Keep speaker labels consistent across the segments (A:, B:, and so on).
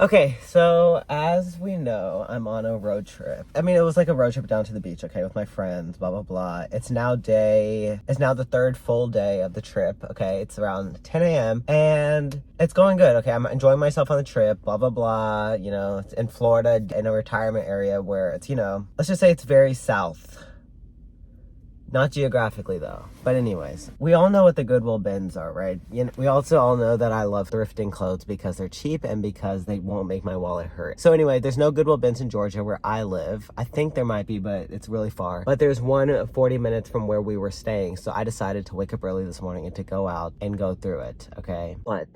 A: Okay, so as we know, I'm on a road trip. I mean, it was like a road trip down to the beach, okay, with my friends, blah, blah, blah. It's now the third full day of the trip, okay? It's around 10 a.m. and it's going good, okay? I'm enjoying myself on the trip, blah, blah, blah. You know, it's in Florida, in a retirement area where it's, you know, let's just say it's very south. Not geographically though. But anyways, we all know what the Goodwill bins are, right? You know, we also all know that I love thrifting clothes because they're cheap and because they won't make my wallet hurt. So anyway, there's no Goodwill bins in Georgia where I live. I think there might be, but it's really far. But there's one 40 minutes from where we were staying. So I decided to wake up early this morning and to go out and go through it, okay? But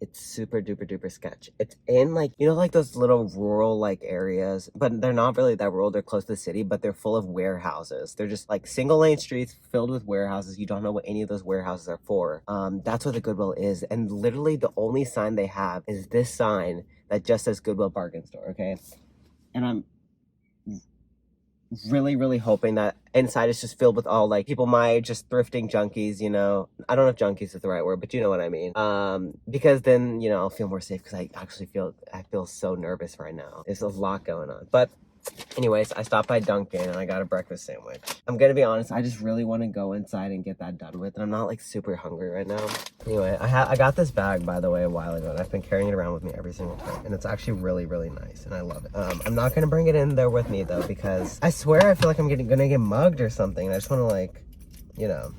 A: it's super duper duper sketch. It's in like, you know, like those little rural like areas, but they're not really that rural. They're close to the city, but they're full of warehouses. They're just like single lane streets filled with warehouses. You don't know what any of those warehouses are for. That's what the Goodwill is. And literally the only sign they have is this sign that just says Goodwill Bargain Store, okay? And I'm really hoping that inside is just filled with all like people my age, just thrifting junkies, you know. I don't know if junkies is the right word, but you know what I mean. Because then, you know, I'll feel more safe because I feel so nervous right now. There's a lot going on. But anyways, I stopped by Dunkin' and I got a breakfast sandwich. I'm gonna be honest, I just really want to go inside and get that done with, and I'm not like super hungry right now. Anyway, I got this bag, by the way, a while ago, and I've been carrying it around with me every single time, and it's actually really nice, and I love it. I'm not gonna bring it in there with me though, because I swear I feel like I'm gonna get mugged or something, and I just want to, like, you know.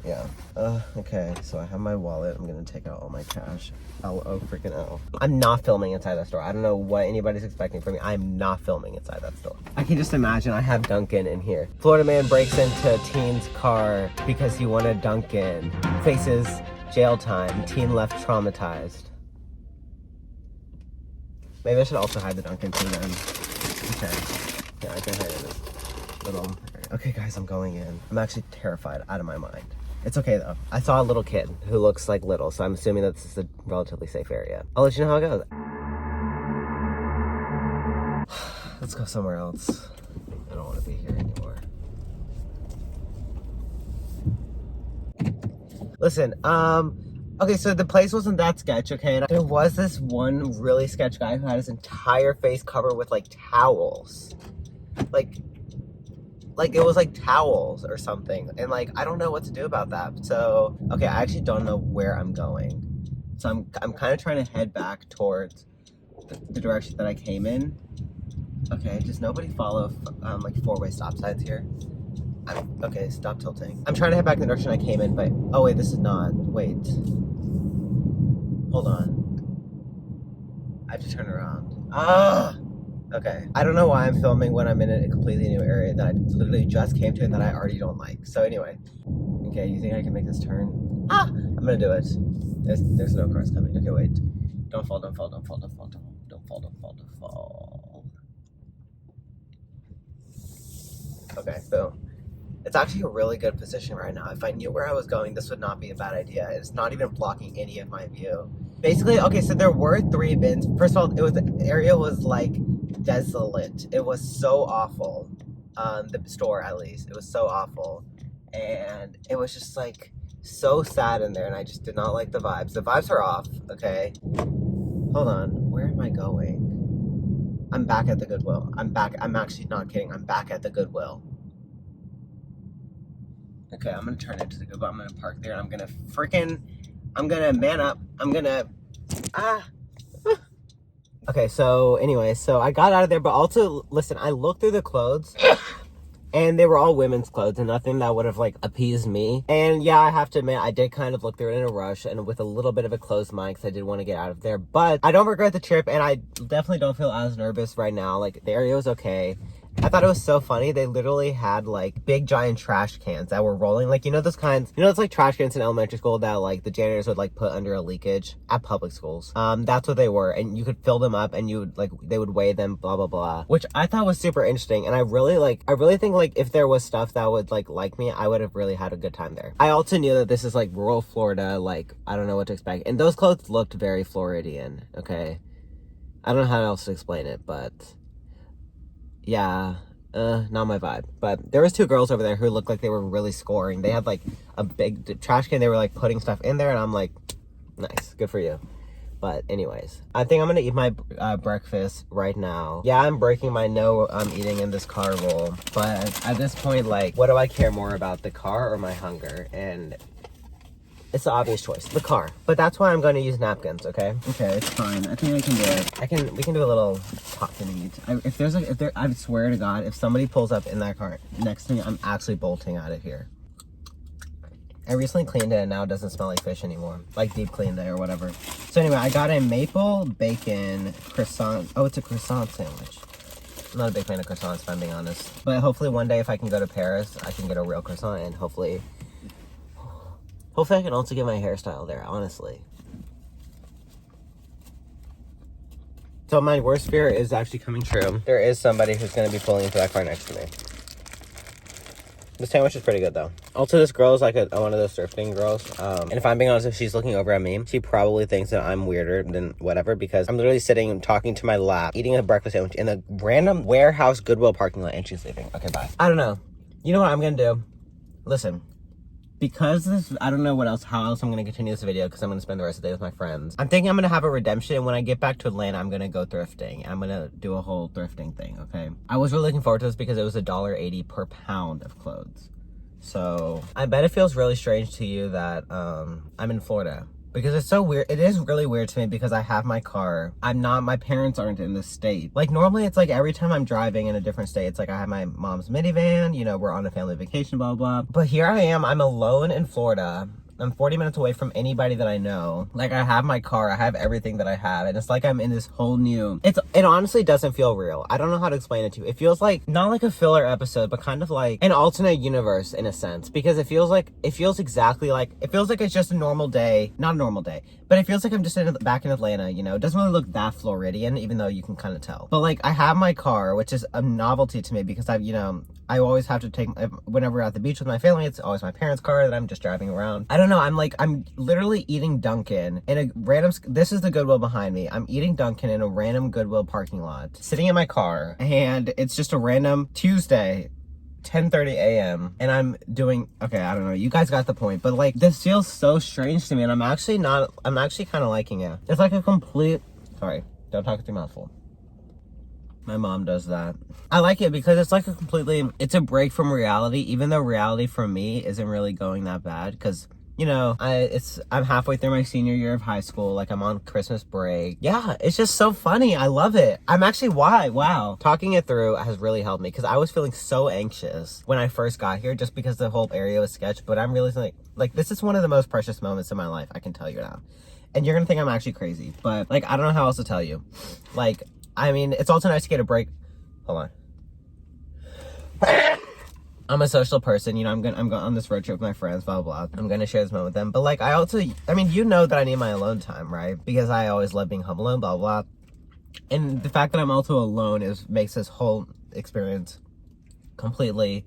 A: Yeah. Okay, so I have my wallet. I'm gonna take out all my cash. Oh, freaking L. I'm not filming inside that store. I don't know what anybody's expecting from me. I'm not filming inside that store. I can just imagine I have Dunkin' in here. Florida man breaks into a teen's car because he wanted Dunkin'. Faces jail time. Teen left traumatized. Maybe I should also hide the Dunkin' too then. Okay. Yeah, I can hide it in this little... Okay, guys, I'm going in. I'm actually terrified out of my mind. It's okay though. I saw a little kid who looks like little, so I'm assuming that this is a relatively safe area. I'll let you know how it goes. Let's go somewhere else. I don't want to be here anymore. Listen, okay, so the place wasn't that sketch, okay? And there was this one really sketch guy who had his entire face covered with like towels. Like it was like towels or something, and like I don't know what to do about that. So okay, I actually don't know where I'm going, so I'm kind of trying to head back towards the direction that I came in. Okay, does nobody follow like four-way stop signs here? Okay, stop tilting. I'm trying to head back in the direction I came in, but oh wait, this is not. Wait, hold on. I have to turn around. Ah. Okay, I don't know why I'm filming when I'm in a completely new area that I literally just came to and that I already don't like. So anyway, okay, you think I can make this turn? Ah, I'm gonna do it. There's no cars coming. Okay, wait. Don't fall. Okay, boom. It's actually a really good position right now. If I knew where I was going, this would not be a bad idea. It's not even blocking any of my view. Basically, okay, so there were 3 bins. First of all, the area was like desolate. It was so awful. The store, at least, it was so awful, and it was just like so sad in there, and I just did not like the vibes. The vibes are off. Okay, hold on, where am I going? I'm back at the Goodwill. I'm actually not kidding. I'm back at the Goodwill. Okay, I'm gonna turn into the Goodwill. I'm gonna park there. I'm gonna man up. Okay, so anyway, so I got out of there, but also, listen, I looked through the clothes, and they were all women's clothes, and nothing that would have, like, appeased me. And yeah, I have to admit, I did kind of look through it in a rush, and with a little bit of a closed mind, because I did want to get out of there. But I don't regret the trip, and I definitely don't feel as nervous right now. Like, the area was okay. I thought it was so funny. They literally had like big giant trash cans that were rolling. Like, you know those kinds, you know, it's like trash cans in elementary school that like the janitors would like put under a leakage at public schools. That's what they were. And you could fill them up and you would like, they would weigh them, blah, blah, blah, which I thought was super interesting. And I really think like if there was stuff that would like me, I would have really had a good time there. I also knew that this is like rural Florida. Like, I don't know what to expect. And those clothes looked very Floridian. Okay. I don't know how else to explain it, but yeah, not my vibe. But there was 2 girls over there who looked like they were really scoring. They had like a big trash can. They were like putting stuff in there, and I'm like, nice, good for you. But anyways, I think I'm gonna eat my breakfast right now. Yeah, I'm breaking my no eating in this car rule, but at this point, like, what do I care more about, the car or my hunger? And it's the obvious choice, the car. But that's why I'm going to use napkins, okay? Okay, it's fine. I think I can do it. We can do a little hot and eat. I swear to God, if somebody pulls up in that car next to me, I'm actually bolting out of here. I recently cleaned it and now it doesn't smell like fish anymore. Like deep cleaned it or whatever. So anyway, I got a maple bacon croissant. Oh, it's a croissant sandwich. I'm not a big fan of croissants, if I'm being honest. But hopefully one day if I can go to Paris, I can get a real croissant, and hopefully I can also get my hairstyle there, honestly. So my worst fear is actually coming true. There is somebody who's going to be pulling into that car next to me. The sandwich is pretty good, though. Also, this girl is like one of those thrifting girls. And if I'm being honest, if she's looking over at me, she probably thinks that I'm weirder than whatever, because I'm literally sitting and talking to my lap, eating a breakfast sandwich in a random warehouse Goodwill parking lot, and she's leaving. Okay, bye. I don't know. You know what I'm going to do? Listen. Because I don't know how else I'm going to continue this video, because I'm going to spend the rest of the day with my friends. I'm thinking I'm going to have a redemption, and when I get back to Atlanta, I'm going to go thrifting. I'm going to do a whole thrifting thing, okay? I was really looking forward to this because it was $1.80 per pound of clothes. So, I bet it feels really strange to you that I'm in Florida. Because it's so weird. It is really weird to me because I have my car. My parents aren't in this state. Like, normally it's like every time I'm driving in a different state, it's like I have my mom's minivan, you know, we're on a family vacation, blah, blah, blah. But here I am, I'm alone in Florida. I'm 40 minutes away from anybody that I know. Like, I have my car, I have everything that I have, and it's like I'm in this whole new... It honestly doesn't feel real. I don't know how to explain it to you. It feels like, not like a filler episode, but kind of like an alternate universe in a sense, because it feels like it's just a normal day. Not a normal day, but it feels like I'm just back in Atlanta, you know? It doesn't really look that Floridian, even though you can kind of tell. But, like, I have my car, which is a novelty to me because I always have to take, whenever we're at the beach with my family, it's always my parents' car that I'm just driving around. I don't know, I'm literally eating Dunkin' in a random, this is the Goodwill behind me. I'm eating Dunkin' in a random Goodwill parking lot, sitting in my car, and it's just a random Tuesday, 10:30 a.m. and I'm doing, okay, I don't know, you guys got the point, but like, this feels so strange to me, and I'm actually kind of liking it. It's like a complete, sorry, don't talk with your mouth full. My mom does that. I like it because it's like it's a break from reality, even though reality for me isn't really going that bad, because, you know, I'm halfway through my senior year of high school, like I'm on Christmas break. Yeah, it's just so funny. I love it. I'm actually, wow. Talking it through has really helped me, because I was feeling so anxious when I first got here, just because the whole area was sketch, but I'm really like this is one of the most precious moments in my life, I can tell you now. And you're gonna think I'm actually crazy, but like, I don't know how else to tell you. Like, I mean, it's also nice to get a break. Hold on. I'm a social person, you know, I'm going on this road trip with my friends, blah, blah, blah. I'm going to share this moment with them. But like, you know that I need my alone time, right? Because I always love being home alone, blah, blah. And the fact that I'm also alone makes this whole experience completely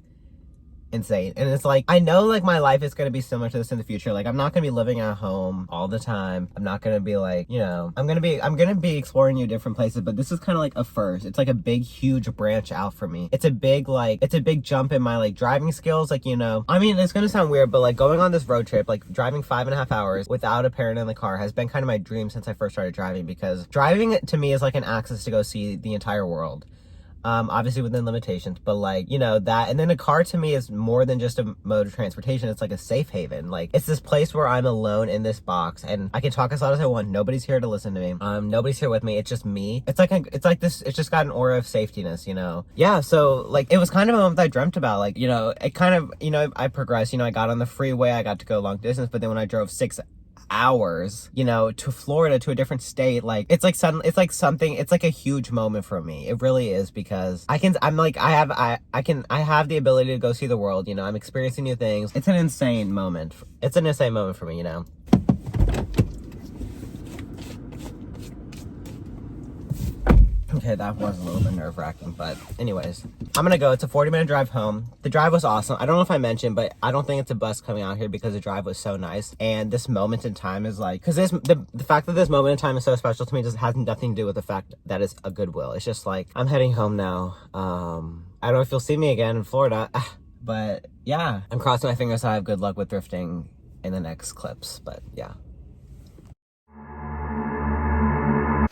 A: insane. And it's like, I know like my life is going to be similar to this in the future. Like, I'm not going to be living at home all the time. I'm not going to be like, you know, I'm going to be exploring new different places, but this is kind of like a first. It's like a big, huge branch out for me. It's a big jump in my like driving skills. Like, you know, I mean, it's going to sound weird, but like going on this road trip, like driving 5.5 hours without a parent in the car has been kind of my dream since I first started driving, because driving to me is like an access to go see the entire world. Obviously within limitations, but like, you know, that, and then a car to me is more than just a mode of transportation. It's like a safe haven. Like, it's this place where I'm alone in this box, and I can talk as loud as I want. Nobody's here to listen to me. Nobody's here with me. It's just me. It's just got an aura of safetiness, you know? Yeah, so like, it was kind of a moment that I dreamt about. Like, you know, it kind of, you know, I progressed, you know, I got on the freeway, I got to go long distance, but then when I drove 6 hours, you know, to Florida, to a different state, like, it's like a huge moment for me. It really is, because I have the ability to go see the world, you know, I'm experiencing new things. It's an insane moment. It's an insane moment for me, you know. Okay, that was a little bit nerve-wracking, but anyways, I'm gonna go. It's a 40-minute drive home. The drive was awesome. I don't know if I mentioned, but I don't think it's a bus coming out here, because the drive was so nice. And this moment in time is like, because the fact that this moment in time is so special to me just has nothing to do with the fact that it's a Goodwill. It's just like, I'm heading home now. I don't know if you'll see me again in Florida, but yeah, I'm crossing my fingers I have good luck with thrifting in the next clips, but yeah.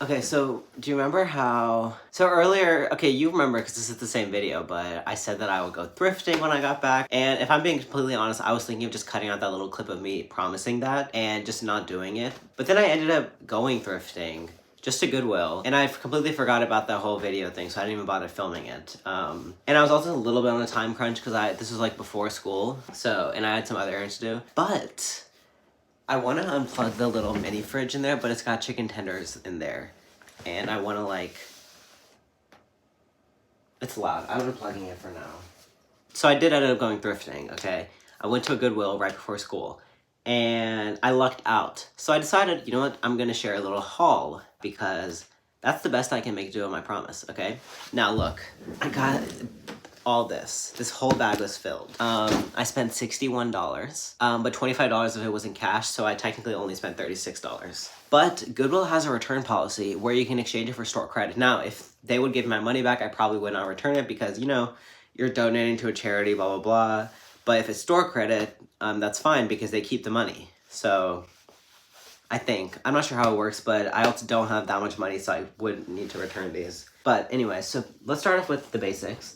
A: Okay, so do you remember how... So earlier, okay, you remember because this is the same video, but I said that I would go thrifting when I got back. And if I'm being completely honest, I was thinking of just cutting out that little clip of me promising that and just not doing it. But then I ended up going thrifting just to Goodwill, and I completely forgot about that whole video thing, so I didn't even bother filming it. And I was also a little bit on a time crunch because this was like before school, so, and I had some other errands to do. But I want to unplug the little mini fridge in there, but it's got chicken tenders in there. And I want to like... It's loud. I'm unplugging it for now. So I did end up going thrifting, okay? I went to a Goodwill right before school. And I lucked out. So I decided, you know what? I'm going to share a little haul because that's the best I can make do on my promise, okay? Now look, I got... all this. This whole bag was filled. I spent $61, but $25 of it was in cash, so I technically only spent $36. But Goodwill has a return policy where you can exchange it for store credit. Now, if they would give me my money back, I probably would not return it because, you know, you're donating to a charity, blah, blah, blah. But if it's store credit, that's fine because they keep the money. So I think. I'm not sure how it works, but I also don't have that much money, so I wouldn't need to return these. But anyway, so let's start off with the basics.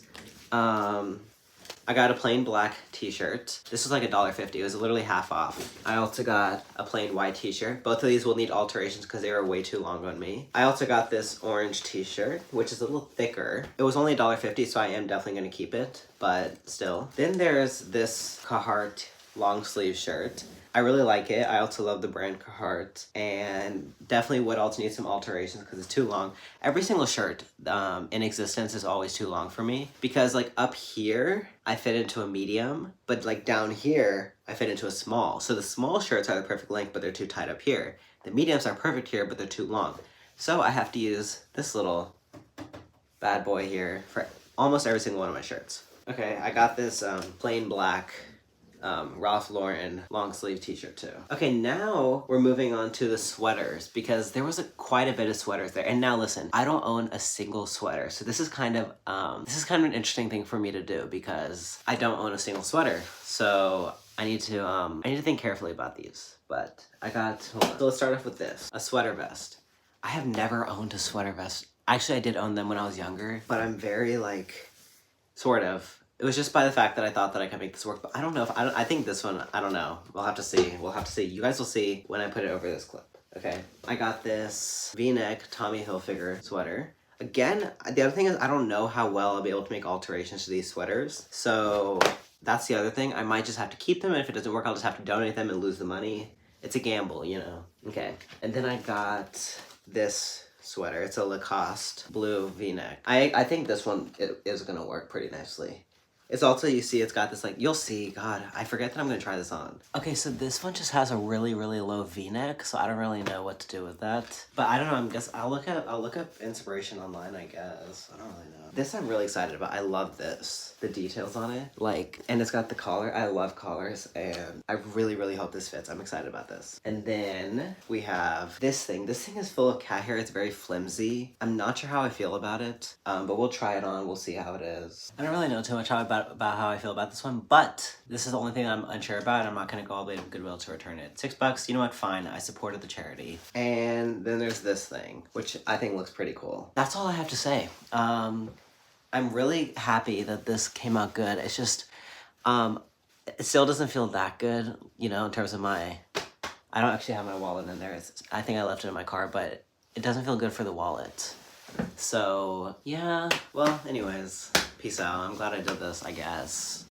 A: I got a plain black t-shirt. This was like $1.50. It was literally half off. I also got a plain white t-shirt. Both of these will need alterations because they were way too long on me. I also got this orange t-shirt, which is a little thicker. It was only $1.50, so I am definitely going to keep it, but still. Then there's this Carhartt long sleeve shirt. I really like it. I also love the brand Carhartt, and definitely would also need some alterations because it's too long. Every single shirt in existence is always too long for me because like up here, I fit into a medium, but like down here, I fit into a small. So the small shirts are the perfect length, but they're too tight up here. The mediums are perfect here, but they're too long. So I have to use this little bad boy here for almost every single one of my shirts. Okay, I got this plain black Ralph Lauren long sleeve t-shirt too. Okay, now we're moving on to the sweaters because there was quite a bit of sweaters there. And now listen, I don't own a single sweater, so this is kind of an interesting thing for me to do because I don't own a single sweater. So I need to think carefully about these. But I got, hold on. So let's start off with this, a sweater vest. I have never owned a sweater vest. Actually, I did own them when I was younger, but I'm very like, sort of. It was just by the fact that I thought that I could make this work, but I don't know if, I think this one, I don't know. We'll have to see. We'll have to see. You guys will see when I put it over this clip. Okay. I got this V-neck Tommy Hilfiger sweater. Again, the other thing is I don't know how well I'll be able to make alterations to these sweaters. So that's the other thing. I might just have to keep them, and if it doesn't work, I'll just have to donate them and lose the money. It's a gamble, you know. Okay. And then I got this sweater. It's a Lacoste blue V-neck. I think this one is gonna work pretty nicely. It's also, you see, it's got this, like, you'll see, God, I forget that I'm going to try this on. Okay, so this one just has a really, really low V-neck, so I don't really know what to do with that. But I don't know, I'll look up inspiration online, I guess. I don't really know. This I'm really excited about. I love this. The details on it. Like, and it's got the collar. I love collars, and I really, really hope this fits. I'm excited about this. And then we have this thing. This thing is full of cat hair. It's very flimsy. I'm not sure how I feel about it, but we'll try it on. We'll see how it is. I don't really know too much about how I feel about this one, but this is the only thing I'm unsure about. I'm not going to go all the way to Goodwill to return it. $6, you know what? Fine. I supported the charity. And then there's this thing, which I think looks pretty cool. That's all I have to say. I'm really happy that this came out good. It's just, it still doesn't feel that good, you know, in terms of I don't actually have my wallet in there. I think I left it in my car, but it doesn't feel good for the wallet. So, yeah. Well, anyways, peace out. I'm glad I did this, I guess.